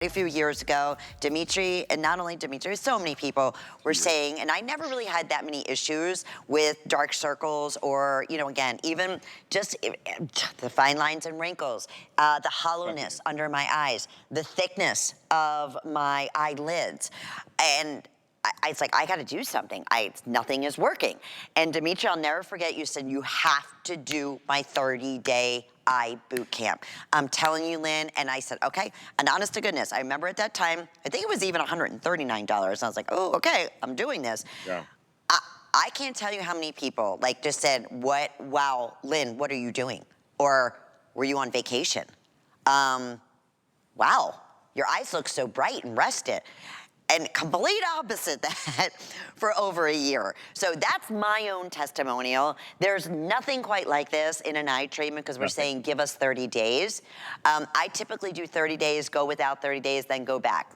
A few years ago, Dimitri, and not only Dimitri, so many people were saying, and I never really had that many issues with dark circles or, again, even just the fine lines and wrinkles, the hollowness under my eyes, the thickness of my eyelids. And it's like, I got to do something. Nothing is working. And Dimitri, I'll never forget, you said, you have to do my 30-day eye boot camp. I'm telling you, Lynn, and I said, okay, and honest to goodness, I remember at that time, I think it was even $139. I was like, oh, okay, I'm doing this. Yeah. I can't tell you how many people just said, wow, Lynn, what are you doing? Or were you on vacation? Wow, your eyes look so bright and rested. And complete opposite that for over a year. So that's my own testimonial. There's nothing quite like this in an eye treatment because we're saying give us 30 days. I typically do 30 days, go without 30 days, then go back.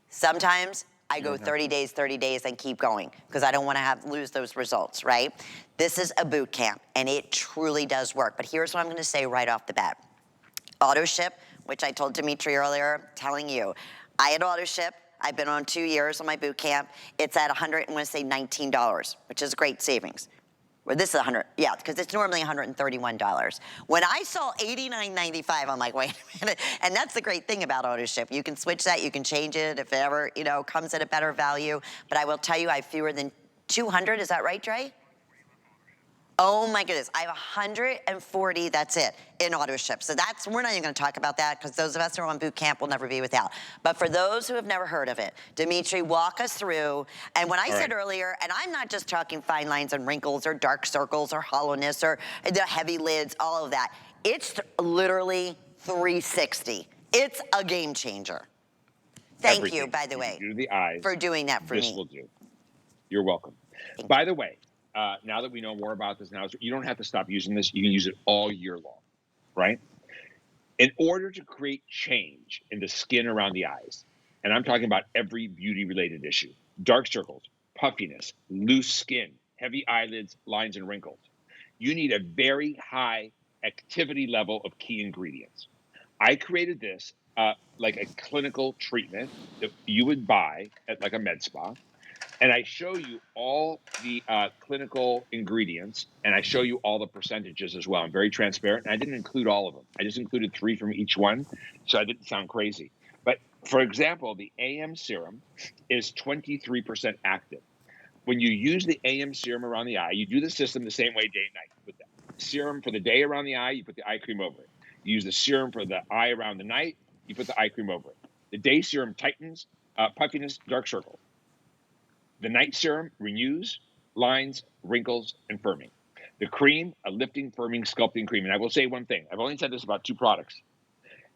Sometimes I go 30 days, and keep going because I don't want to lose those results, right? This is a boot camp and it truly does work. But here's what I'm gonna say right off the bat. Auto ship, which I told Dimitri earlier, telling you, I had auto ship. I've been on 2 years on my boot camp. It's at $19, which is great savings. Well, this is because it's normally $131. When I saw $89.95, I'm like, wait a minute. And that's the great thing about auto ship. You can switch that, you can change it if it ever, comes at a better value. But I will tell you, I have fewer than 200, is that right, Dre? Oh my goodness, I have 140, that's it, in auto ship. So we're not even gonna talk about that because those of us who are on boot camp will never be without. But for those who have never heard of it, Dimitri, walk us through. And when I said earlier, and I'm not just talking fine lines and wrinkles or dark circles or hollowness or the heavy lids, all of that. It's literally 360. It's a game changer. Thank you, by the way, do the eyes, for doing that for me. This will do. You're welcome. By the way, now that we know more about this now, you don't have to stop using this. You can use it all year long, right? In order to create change in the skin around the eyes, and I'm talking about every beauty-related issue, dark circles, puffiness, loose skin, heavy eyelids, lines, and wrinkles, you need a very high activity level of key ingredients. I created this like a clinical treatment that you would buy at like a med spa. And I show you all the clinical ingredients, and I show you all the percentages as well. I'm very transparent, and I didn't include all of them. I just included 3 from each one, so I didn't sound crazy. But for example, the AM serum is 23% active. When you use the AM serum around the eye, you do the system the same way day and night. You put the serum for the day around the eye, you put the eye cream over it. You use the serum for the eye around the night, you put the eye cream over it. The day serum tightens, puffiness, dark circles. The night serum renews lines, wrinkles, and firming. The cream, a lifting, firming, sculpting cream. And I will say one thing. I've only said this about 2 products.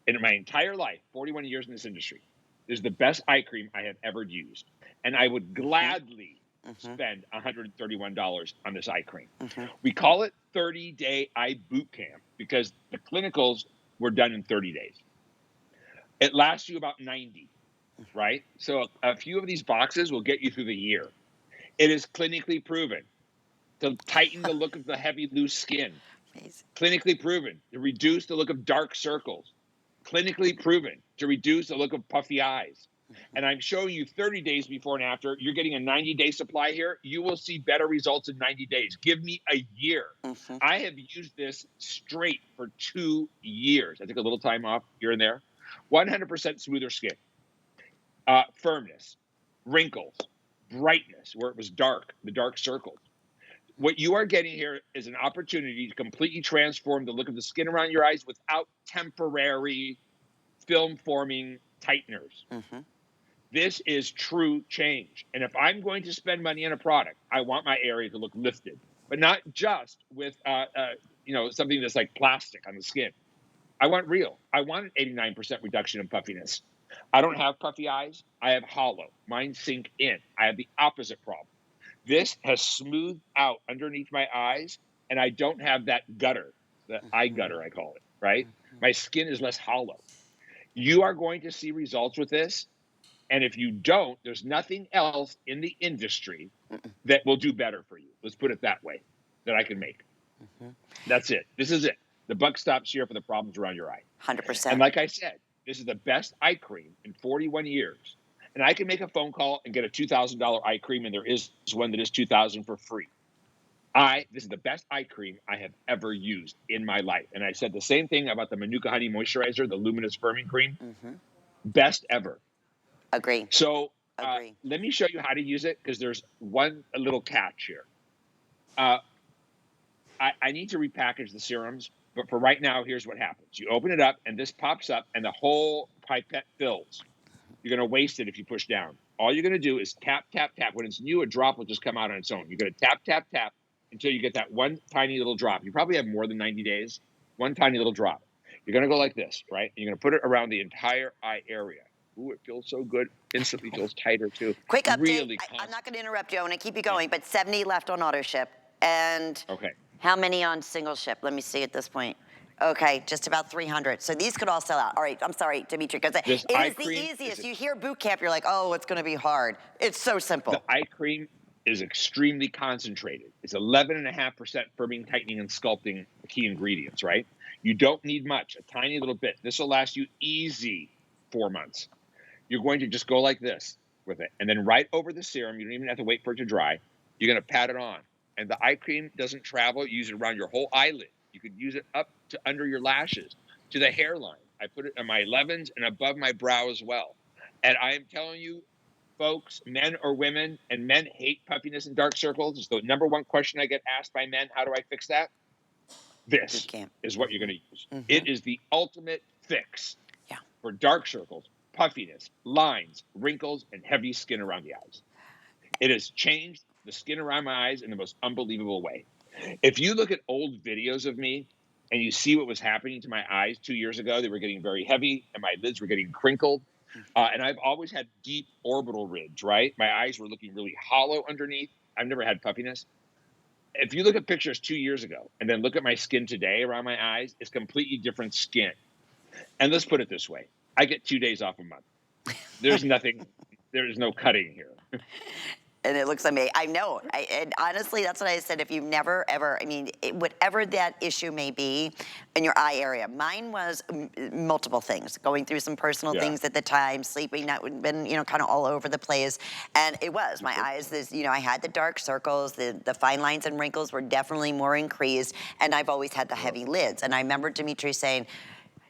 In my entire life, 41 years in this industry, this is the best eye cream I have ever used. And I would gladly spend $131 on this eye cream. We call it 30-day eye boot camp because the clinicals were done in 30 days. It lasts you about 90. Right? So a few of these boxes will get you through the year. It is clinically proven to tighten the look of the heavy, loose skin. Amazing. Clinically proven to reduce the look of dark circles. Clinically proven to reduce the look of puffy eyes. And I'm showing you 30 days before and after. You're getting a 90-day supply here. You will see better results in 90 days. Give me a year. I have used this straight for 2 years. I took a little time off here and there. 100% smoother skin. Firmness, wrinkles, brightness, where it was dark, the dark circles. What you are getting here is an opportunity to completely transform the look of the skin around your eyes without temporary film-forming tighteners. This is true change. And if I'm going to spend money on a product, I want my area to look lifted, but not just with something that's like plastic on the skin. I want real. I want an 89% reduction in puffiness. I don't have puffy eyes. I have hollow. Mine sink in. I have the opposite problem. This has smoothed out underneath my eyes, and I don't have that gutter, the eye gutter, I call it, right? My skin is less hollow. You are going to see results with this, and if you don't, there's nothing else in the industry that will do better for you. Let's put it that way, that I can make. That's it. This is it. The buck stops here for the problems around your eye. 100%. And like I said, this is the best eye cream in 41 years. And I can make a phone call and get a $2,000 eye cream, and there is one that is $2,000 for free. This is the best eye cream I have ever used in my life. And I said the same thing about the Manuka Honey Moisturizer, the Luminous Firming Cream. Best ever. Agree. So Agree. let me show you how to use it, because there's a little catch here. I need to repackage the serums, but for right now, here's what happens. You open it up, and this pops up, and the whole pipette fills. You're going to waste it if you push down. All you're going to do is tap, tap, tap. When it's new, a drop will just come out on its own. You're going to tap, tap, tap until you get that one tiny little drop. You probably have more than 90 days. One tiny little drop. You're going to go like this, right? And you're going to put it around the entire eye area. Ooh, it feels so good. Instantly feels tighter, too. Quick update. Really I'm not going to interrupt you. I want to keep you going, but 70 left on auto ship. And okay. How many on single ship? Let me see at this point. Okay, just about 300. So these could all sell out. All right, I'm sorry, Dimitri, because it is the easiest. You hear boot camp, you're like, oh, it's going to be hard. It's so simple. The eye cream is extremely concentrated. It's 11.5% firming, tightening, and sculpting key ingredients, right? You don't need much, a tiny little bit. This will last you easy 4 months. You're going to just go like this with it. And then right over the serum, you don't even have to wait for it to dry. You're going to pat it on. And the eye cream doesn't travel. You use it around your whole eyelid. You could use it up to under your lashes, to the hairline. I put it on my 11s and above my brow as well. And I am telling you, folks, men or women, and men hate puffiness and dark circles. It's the number one question I get asked by men. How do I fix that? This is what you're going to use. It is the ultimate fix for dark circles, puffiness, lines, wrinkles, and heavy skin around the eyes. It has changed the skin around my eyes in the most unbelievable way. If you look at old videos of me and you see what was happening to my eyes 2 years ago, they were getting very heavy and my lids were getting crinkled. And I've always had deep orbital ridge, right? My eyes were looking really hollow underneath. I've never had puffiness. If you look at pictures 2 years ago and then look at my skin today around my eyes, it's completely different skin. And let's put it this way. I get 2 days off a month. There's nothing, there's no cutting here. And it looks amazing. I know. And honestly, that's what I said. If you've never, ever, I mean, whatever that issue may be in your eye area, mine was multiple things. Going through some personal things at the time, sleeping, not been, kind of all over the place. And it was my eyes. I had the dark circles, the fine lines and wrinkles were definitely more increased. And I've always had the heavy lids. And I remember Dimitri saying,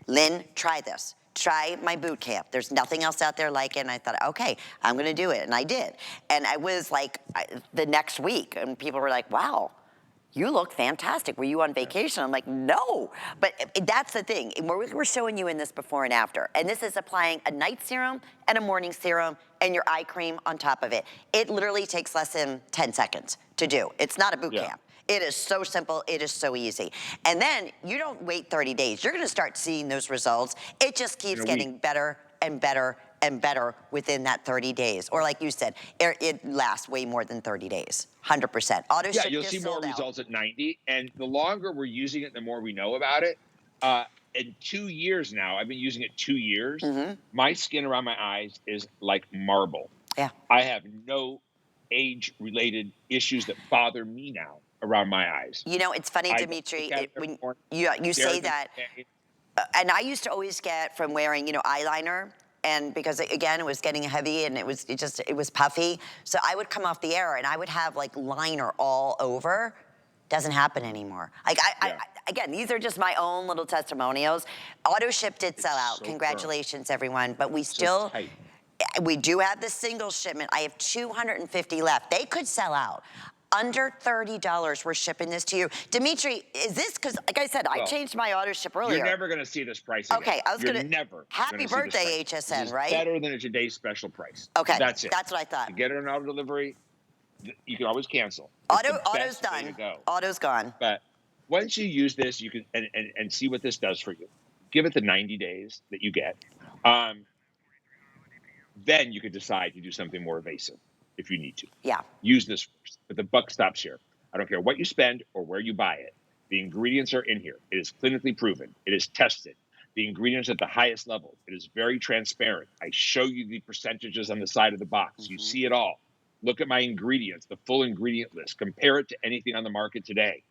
Lynn, try this. Try my boot camp. There's nothing else out there like it. And I thought, okay, I'm going to do it. And I did. And I was like, the next week, and people were like, wow, you look fantastic. Were you on vacation? I'm like, no. But that's the thing. We're showing you in this before and after. And this is applying a night serum and a morning serum and your eye cream on top of it. It literally takes less than 10 seconds to do. It's not a boot camp. It is so simple. It is so easy. And then you don't wait 30 days. You're going to start seeing those results. It just keeps getting better and better and better within that 30 days. Or like you said, it lasts way more than 30 days, 100%. Auto ship, you'll see more results at 90. And the longer we're using it, the more we know about it. In 2 years now, I've been using it 2 years. My skin around my eyes is like marble. Yeah. I have no age-related issues that bother me now around my eyes. It's funny, Dimitri, when you say that, and I used to always get from wearing, eyeliner, and because again, it was getting heavy and it was puffy. So I would come off the air and I would have like liner all over. Doesn't happen anymore. Again, these are just my own little testimonials. Auto ship did sell out. Congratulations, everyone. But we still, we do have the single shipment. I have 250 left. They could sell out. Under $30, we're shipping this to you. Dimitri, is this, because like I said, I changed my auto ship earlier. You're never going to see this price again. Okay, I was going to. Never. Happy birthday, HSN, right? Better than a today's special price. Okay, that's it. That's what I thought. You get it on auto delivery, you can always cancel. Auto's done. Auto's gone. But once you use this, you can and see what this does for you. Give it the 90 days that you get. Then you could decide to do something more evasive if you need to. Yeah. Use this first. But the buck stops here. I don't care what you spend or where you buy it. The ingredients are in here. It is clinically proven. It is tested. The ingredients at the highest level. It is very transparent. I show you the percentages on the side of the box. You see it all. Look at my ingredients, the full ingredient list. Compare it to anything on the market today.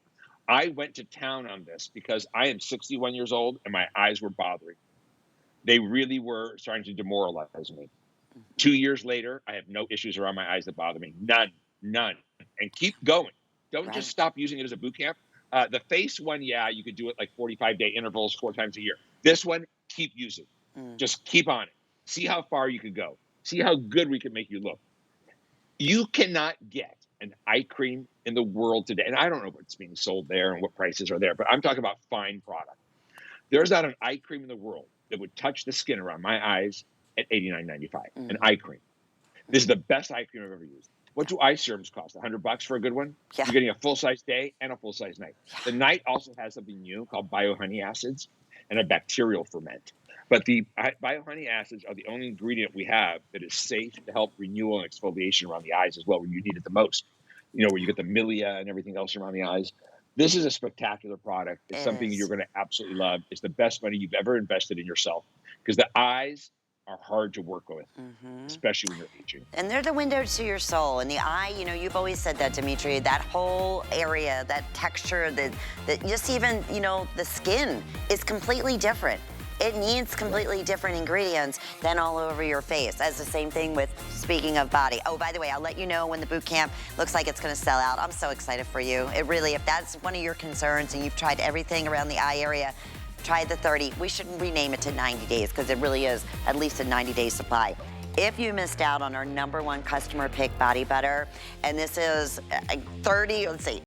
I went to town on this because I am 61 years old and my eyes were bothering me. They really were starting to demoralize me. 2 years later, I have no issues around my eyes that bother me. None, none. And keep going. Don't just Right. stop using it as a boot camp. The face one, yeah, you could do it like 45-day intervals 4 times a year. This one, keep using. Mm. Just keep on it. See how far you can go. See how good we can make you look. You cannot get an eye cream in the world today, and I don't know what's being sold there and what prices are there, but I'm talking about fine product. There's not an eye cream in the world that would touch the skin around my eyes at $89.95. An Mm. eye cream. This is the best eye cream I've ever used. What do eye serums cost? $100 for a good one? Yeah. You're getting a full-size day and a full-size night. Yeah. The night also has something new called biohoney acids and a bacterial ferment. But the biohoney acids are the only ingredient we have that is safe to help renewal and exfoliation around the eyes as well, where you need it the most. You know, where you get the milia and everything else around the eyes. This is a spectacular product. It's It something is. you're going to absolutely love. It's the best money you've ever invested in yourself, because the eyes are hard to work with, especially when you're aging. And they're the window to your soul. And the eye, you know, you've always said that, Dimitri, that whole area, that texture, that just even, you know, the skin is completely different. It needs completely different ingredients than all over your face. As the same thing with, speaking of body. Oh, by the way, I'll let you know when the boot camp looks like it's gonna sell out. I'm so excited for you. It really, if that's one of your concerns and you've tried everything around the eye area, try the 30. We should rename it to 90 days because it really is at least a 90-day supply. If you missed out on our #1 customer pick body butter, and this is 30, let's see,